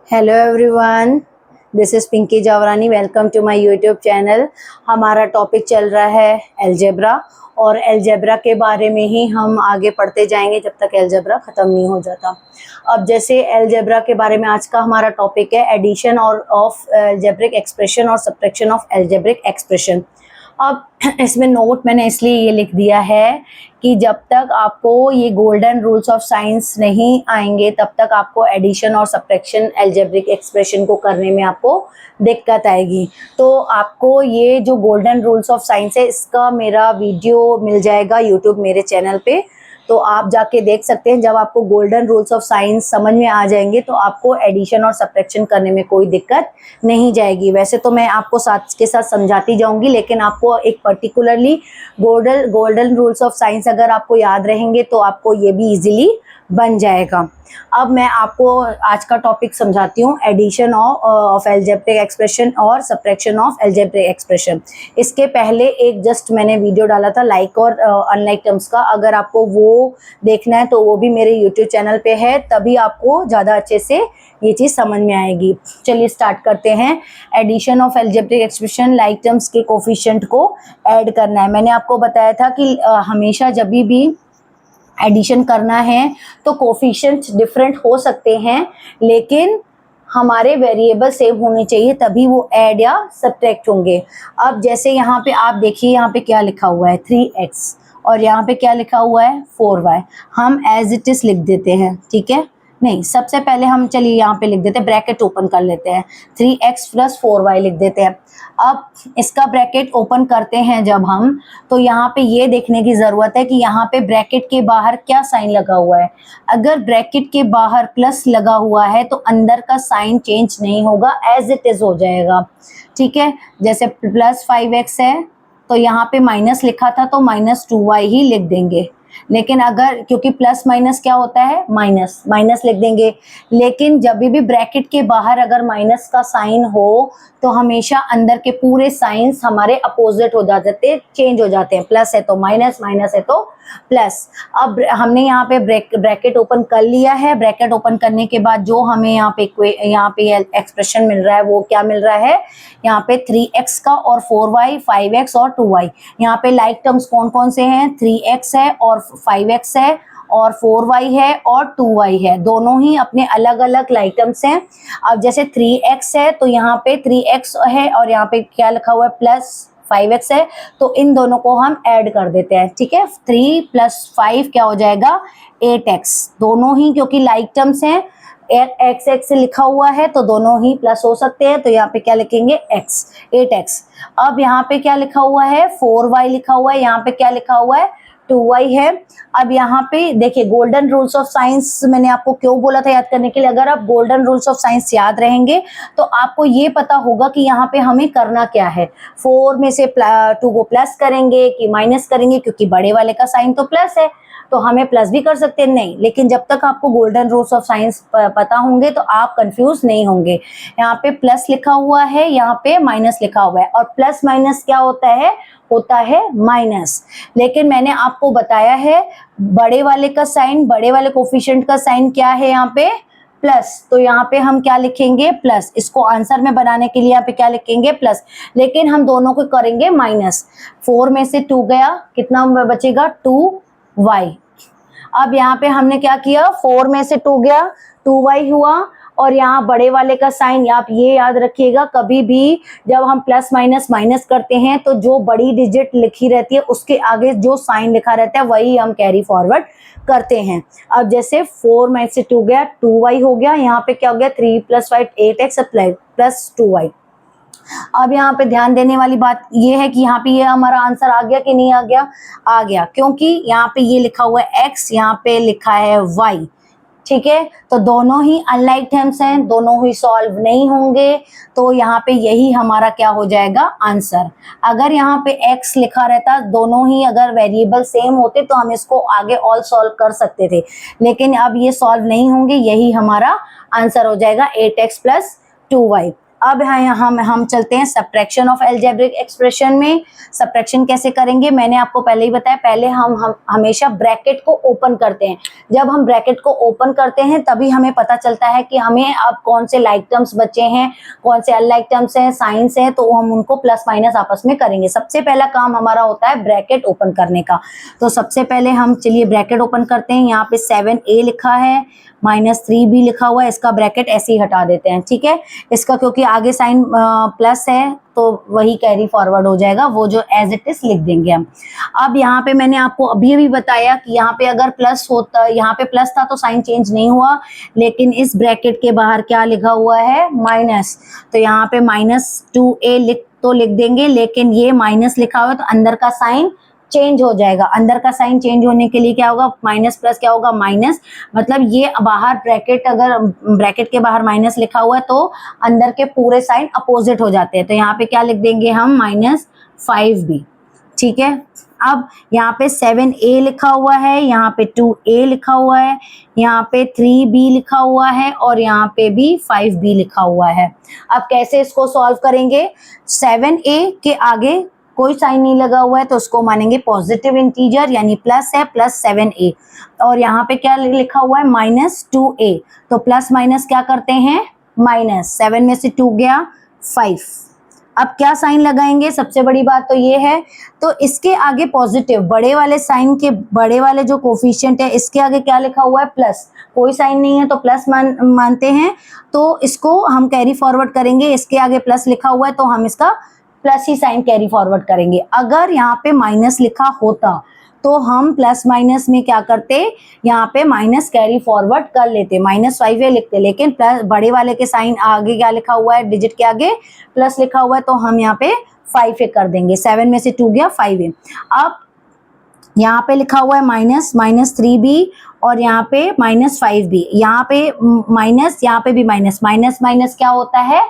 Hello everyone, this is Pinky Jawrani. Welcome to my YouTube channel. हमारा topic चल रहा है अलजेब्रा और अलजेब्रा के बारे में ही हम आगे पढ़ते जाएंगे जब तक अलजेब्रा ख़त्म नहीं हो जाता। अब जैसे अलजेब्रा के बारे में आज का हमारा टॉपिक है एडिशन और ऑफ अलजेब्रिक एक्सप्रेशन और सब्ट्रैक्शन ऑफ अलजेब्रिक एक्सप्रेशन। अब इसमें नोट मैंने इसलिए ये लिख दिया है कि जब तक आपको ये गोल्डन रूल्स ऑफ साइंस नहीं आएंगे तब तक आपको एडिशन और सब्ट्रैक्शन अलजेब्रिक एक्सप्रेशन को करने में आपको दिक्कत आएगी। तो आपको ये जो गोल्डन रूल्स ऑफ साइंस है इसका मेरा वीडियो मिल जाएगा यूट्यूब मेरे चैनल पे, तो आप जाके देख सकते हैं। जब आपको गोल्डन रूल्स ऑफ साइंस समझ में आ जाएंगे तो आपको एडिशन और सब्ट्रैक्शन करने में कोई दिक्कत नहीं जाएगी। वैसे तो मैं आपको साथ के साथ समझाती जाऊंगी, लेकिन आपको एक particularly golden rules of science अगर आपको याद रहेंगे तो आपको ये भी इजीली बन जाएगा। अब मैं आपको आज का टॉपिक समझाती हूँ एडिशन ऑफ अलजेब्रिक एक्सप्रेशन और सब्ट्रैक्शन ऑफ अलजेब्रिक एक्सप्रेशन। इसके पहले एक जस्ट मैंने वीडियो डाला था लाइक और अनलाइक टर्म्स का, अगर आपको वो देखना है तो वो भी मेरे यूट्यूब चैनल पे है, तभी आपको ज़्यादा अच्छे से ये चीज़ समझ में आएगी। चलिए स्टार्ट करते हैं। Addition of algebraic expression, like terms के कोफिशिएंट को ऐड करना है। मैंने आपको बताया था कि हमेशा जब भी एडिशन करना है तो कोफिशिएंट्स डिफरेंट हो सकते हैं, लेकिन हमारे वेरिएबल सेम होने चाहिए तभी वो ऐड या सब्ट्रैक्ट होंगे। अब जैसे यहाँ पे आप देखिए, यहाँ पे क्या लिखा हुआ है 3x और यहाँ पे क्या लिखा हुआ है 4y। हम एज इट इज लिख देते हैं, ठीक है। नहीं, सबसे पहले हम चलिए यहाँ पे लिख देते हैं, ब्रैकेट ओपन कर लेते हैं, 3x + 4y लिख देते हैं। अब इसका ब्रैकेट ओपन करते हैं जब हम, तो यहाँ पे ये देखने की ज़रूरत है कि यहाँ पे ब्रैकेट के बाहर क्या साइन लगा हुआ है। अगर ब्रैकेट के बाहर प्लस लगा हुआ है तो अंदर का साइन चेंज नहीं होगा, एज इट इज़ हो जाएगा, ठीक है। जैसे +5x है तो यहाँ पे माइनस लिखा था तो -2y ही लिख देंगे, लेकिन अगर क्योंकि प्लस माइनस क्या होता है माइनस, माइनस लिख देंगे। लेकिन जब भी ब्रैकेट के बाहर अगर माइनस का साइन हो तो हमेशा अंदर के पूरे साइंस हमारे अपोजिट हो जाते हैं, चेंज हो जाते हैं। प्लस है तो माइनस, माइनस है तो प्लस। अब हमने यहाँ पे ब्रैकेट ओपन कर लिया है। ब्रैकेट ओपन करने के बाद जो हमें यहाँ पे एक्सप्रेशन मिल रहा है वो क्या मिल रहा है, यहाँ पे 3x का और 4y, 5x और 2y। यहाँ पे लाइक टर्म्स कौन कौन से हैं, 3x है और 5x है और 4y है और 2y है, दोनों ही अपने अलग अलग लाइक टर्म्स हैं। अब जैसे 3x है तो यहाँ पे 3x है और यहाँ पे क्या लिखा हुआ है +5x है, तो इन दोनों को हम ऐड कर देते हैं, ठीक है। 3 + 5 क्या हो जाएगा 8x, दोनों ही क्योंकि लाइक टर्म्स हैं, एक्स एक्स से लिखा हुआ है तो दोनों ही प्लस हो सकते हैं, तो यहाँ पे क्या लिखेंगे x, 8x। अब यहाँ पे क्या लिखा हुआ है 4y लिखा हुआ है, यहाँ पे क्या लिखा हुआ है 2y है। अब यहाँ पे देखिए गोल्डन रूल्स ऑफ साइंस मैंने आपको क्यों बोला था याद करने के लिए। अगर आप गोल्डन रूल्स ऑफ साइंस याद रहेंगे तो आपको ये पता होगा कि यहाँ पे हमें करना क्या है। 4 में से 2 को प्लस करेंगे कि माइनस करेंगे, क्योंकि बड़े वाले का साइन तो प्लस है तो हमें प्लस भी कर सकते हैं, नहीं। लेकिन जब तक आपको गोल्डन रूल्स ऑफ साइंस पता होंगे तो आप कंफ्यूज नहीं होंगे। यहाँ पे प्लस लिखा हुआ है, यहाँ पे माइनस लिखा हुआ है, और प्लस माइनस क्या होता है माइनस। लेकिन मैंने आपको बताया है बड़े वाले का साइन, बड़े वाले कोफिशिएंट का साइन क्या है यहाँ पे प्लस, तो यहाँ पे हम क्या लिखेंगे प्लस। इसको आंसर में बनाने के लिए यहाँ पे क्या लिखेंगे प्लस, लेकिन हम दोनों को करेंगे माइनस। 4 में से 2 गया, कितना बचेगा 2y। अब यहाँ पे हमने क्या किया, 4 में से 2 गया 2y हुआ, और यहाँ बड़े वाले का साइन आप ये याद रखिएगा, कभी भी जब हम प्लस माइनस माइनस करते हैं तो जो बड़ी डिजिट लिखी रहती है उसके आगे जो साइन लिखा रहता है वही हम कैरी फॉरवर्ड करते हैं। अब जैसे 4 में से 2 गया 2y हो गया, यहाँ पे क्या हो गया 3 + 5 8x + 2y। अब यहाँ पे ध्यान देने वाली बात ये है कि यहाँ पे ये हमारा आंसर आ गया कि नहीं आ गया, आ गया, क्योंकि यहाँ पे ये लिखा हुआ है x, यहाँ पे लिखा है y, ठीक है। तो दोनों ही अनलाइक टर्म्स हैं, दोनों ही सॉल्व नहीं होंगे, तो यहाँ पे यही हमारा क्या हो जाएगा आंसर। अगर यहाँ पे x लिखा रहता, दोनों ही अगर वेरिएबल सेम होते तो हम इसको आगे ऑल सॉल्व कर सकते थे, लेकिन अब ये सॉल्व नहीं होंगे, यही हमारा आंसर हो जाएगा 8x + 2y। अब हम चलते हैं सब्ट्रैक्शन ऑफ अलजेब्रिक एक्सप्रेशन में। सब्ट्रैक्शन कैसे करेंगे मैंने आपको पहले ही बताया। पहले हम हमेशा ब्रैकेट को ओपन करते हैं। जब हम ब्रैकेट को ओपन करते हैं तभी हमें पता चलता है कि हमें अब कौन से लाइक टर्म्स बचे हैं, कौन से अनलाइक टर्म्स हैं, साइंस है, तो हम उनको प्लस माइनस आपस में करेंगे। सबसे पहला काम हमारा होता है ब्रैकेट ओपन करने का। तो सबसे पहले हम चलिए ब्रैकेट ओपन करते हैं। यहाँ पे 7a लिखा है, -3b लिखा हुआ है, इसका ब्रैकेट ऐसे ही हटा देते हैं, ठीक है। इसका क्योंकि आगे साइन प्लस है तो वही कैरी फॉरवर्ड हो जाएगा, वो जो एज इट इज लिख देंगे हम। अब यहाँ पे मैंने आपको अभी अभी बताया कि यहाँ पे अगर प्लस होता, यहाँ पे प्लस था तो साइन चेंज नहीं हुआ, लेकिन इस ब्रैकेट के बाहर क्या लिखा हुआ है, माइनस। तो यहाँ पे -2a लिख देंगे, लेकिन ये माइनस लिखा हुआ है तो अंदर का साइन चेंज हो जाएगा। अंदर का साइन चेंज होने के लिए क्या होगा, माइनस प्लस क्या होगा, माइनस। मतलब ये बाहर ब्रैकेट, अगर ब्रैकेट के बाहर माइनस लिखा हुआ है तो अंदर के पूरे साइन अपोजिट हो जाते हैं। तो यहाँ पे क्या लिख देंगे हम, -5b, ठीक है। अब यहाँ पे 7a लिखा हुआ है, यहाँ पे 2a लिखा हुआ है, यहाँ पे 3b लिखा हुआ है और यहाँ पे भी 5b लिखा हुआ है। अब कैसे इसको सॉल्व करेंगे, 7a के आगे कोई साइन नहीं लगा हुआ है तो उसको मानेंगे पॉजिटिव इंटीजर, यानी प्लस है, +7a। और यहाँ पे क्या लिखा हुआ है, -2a, तो प्लस माइनस क्या करते हैं, माइनस। 7 में से 2 गया 5। अब क्या साइन लगाएंगे, सबसे बड़ी बात तो ये है, तो इसके आगे पॉजिटिव, बड़े वाले साइन के बड़े वाले जो कोफिशिएंट है इसके आगे क्या लिखा हुआ है, प्लस। कोई साइन नहीं है तो प्लस मानते हैं, तो इसको हम कैरी फॉरवर्ड करेंगे। इसके आगे प्लस लिखा हुआ है तो हम इसका प्लस ही साइन कैरी फॉरवर्ड करेंगे। अगर यहाँ पे माइनस लिखा होता तो हम प्लस माइनस में क्या करते, यहाँ पे माइनस कैरी फॉरवर्ड कर लेते, -5a लिखते, लेकिन प्लस बड़े वाले के साइन आगे क्या लिखा हुआ है, डिजिट के आगे प्लस लिखा हुआ है तो हम यहाँ पे 5a कर देंगे। 7 में से 2 गया 5a। अब यहाँ पे लिखा हुआ है -3b और यहाँ पे -5b, यहाँ पे माइनस, यहाँ पे भी माइनस। माइनस माइनस क्या होता है,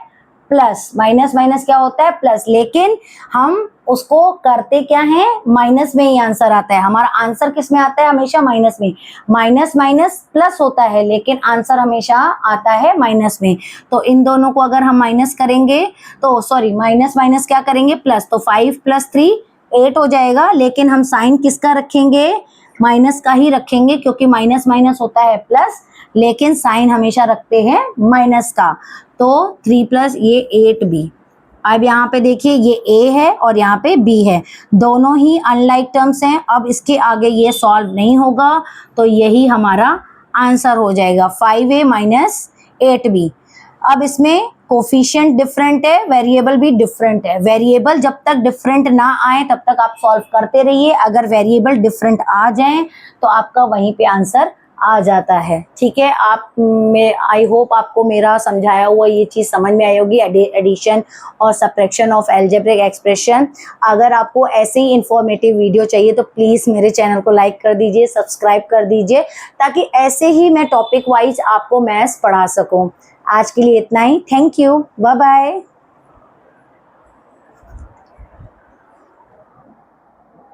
प्लस। माइनस माइनस क्या होता है, प्लस। लेकिन हम उसको करते क्या है, माइनस में ही आंसर आता है। हमारा आंसर किस में आता है, हमेशा माइनस में। माइनस माइनस प्लस होता है लेकिन आंसर हमेशा आता है माइनस में। तो इन दोनों को अगर हम माइनस करेंगे तो सॉरी, माइनस माइनस क्या करेंगे, प्लस। तो 5 + 3 8 हो जाएगा, लेकिन हम साइन किसका रखेंगे, माइनस का ही रखेंगे, क्योंकि माइनस माइनस होता है प्लस, लेकिन साइन हमेशा रखते हैं माइनस का। तो 3 + ये 8b। अब यहाँ पे देखिए ये a है और यहाँ पे b है, दोनों ही अनलाइक टर्म्स हैं। अब इसके आगे ये सॉल्व नहीं होगा तो यही हमारा आंसर हो जाएगा, 5a - 8b। अब इसमें कोफिशिएंट डिफरेंट है, वेरिएबल भी डिफरेंट है। वेरिएबल जब तक डिफरेंट ना आए तब तक आप सॉल्व करते रहिए। अगर वेरिएबल डिफरेंट आ जाए तो आपका वहीं पे आंसर आ जाता है, ठीक है। आई होप आपको मेरा समझाया हुआ ये चीज़ समझ में आई होगी, एडिशन और सब्ट्रैक्शन ऑफ अलजेब्रिक एक्सप्रेशन। अगर आपको ऐसे ही इंफॉर्मेटिव वीडियो चाहिए तो प्लीज़ मेरे चैनल को लाइक कर दीजिए, सब्सक्राइब कर दीजिए, ताकि ऐसे ही मैं टॉपिक वाइज आपको मैथ्स पढ़ा सकूं। आज के लिए इतना ही, थैंक यू, बाय बाय।